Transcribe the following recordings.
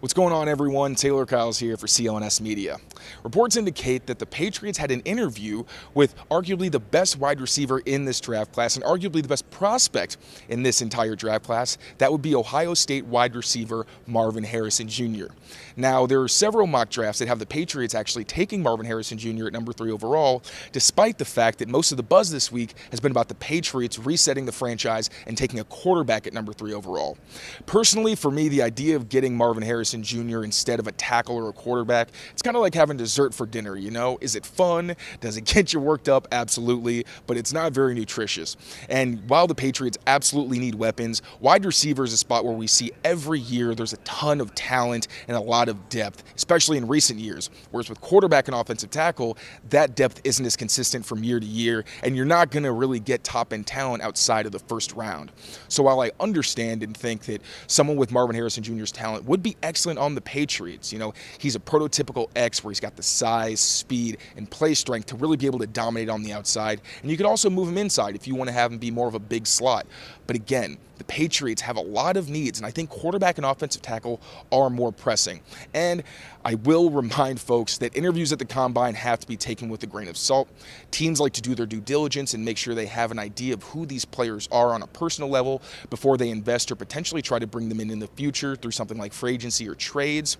What's going on, everyone? Tayler Kyles here for CLNS Media. Reports indicate that the Patriots had an interview with arguably the best wide receiver in this draft class and arguably the best prospect in this entire draft class. That would be Ohio State wide receiver Marvin Harrison Jr. Now, there are several mock drafts that have the Patriots actually taking Marvin Harrison Jr. at number 3 overall, despite the fact that most of the buzz this week has been about the Patriots resetting the franchise and taking a quarterback at number 3 overall. Personally, for me, the idea of getting Marvin Harrison Jr. instead of a tackle or a quarterback, it's kind of like having dessert for dinner, you know? Is it fun? Does it get you worked up? Absolutely, but it's not very nutritious. And while the Patriots absolutely need weapons, wide receiver is a spot where we see every year there's a ton of talent and a lot of depth, especially in recent years. Whereas with quarterback and offensive tackle, that depth isn't as consistent from year to year, and you're not going to really get top-end talent outside of the first round. So while I understand and think that someone with Marvin Harrison Jr.'s talent would be excellent on the Patriots, you know, he's a prototypical X where he's got the size, speed, and play strength to really be able to dominate on the outside. And you could also move him inside if you want to have him be more of a big slot. But again, the Patriots have a lot of needs, and I think quarterback and offensive tackle are more pressing. And I will remind folks that interviews at the Combine have to be taken with a grain of salt. Teams like to do their due diligence and make sure they have an idea of who these players are on a personal level before they invest or potentially try to bring them in the future through something like free agency or trades.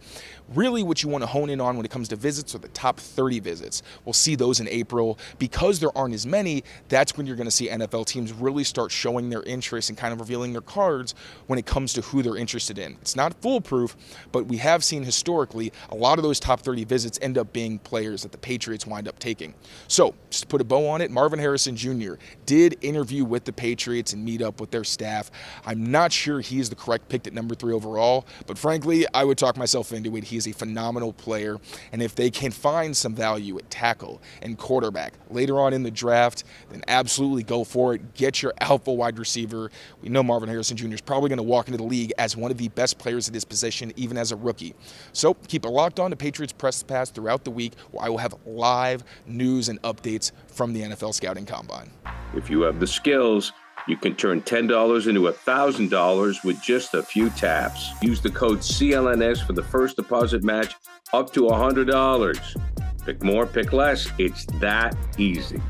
Really, what you want to hone in on when it comes to visits are the top 30 visits. We'll see those in April. Because there aren't as many, that's when you're going to see NFL teams really start showing their interest and kind of revealing their cards when it comes to who they're interested in. It's not foolproof, but we have seen historically a lot of those top 30 visits end up being players that the Patriots wind up taking. So, just to put a bow on it, Marvin Harrison Jr. did interview with the Patriots and meet up with their staff. I'm not sure he's the correct pick at number 3 overall, but frankly, I would talk myself into it. He is a phenomenal player, and if they can find some value at tackle and quarterback later on in the draft, then absolutely go for it. Get your alpha wide receiver. We know Marvin Harrison Jr. is probably going to walk into the league as one of the best players at his position, even as a rookie. So keep it locked on to Patriots Press Pass throughout the week, where I will have live news and updates from the NFL Scouting Combine. If you have the skills, you can turn $10 into $1,000 with just a few taps. Use the code CLNS for the first deposit match up to $100. Pick more, pick less. It's that easy.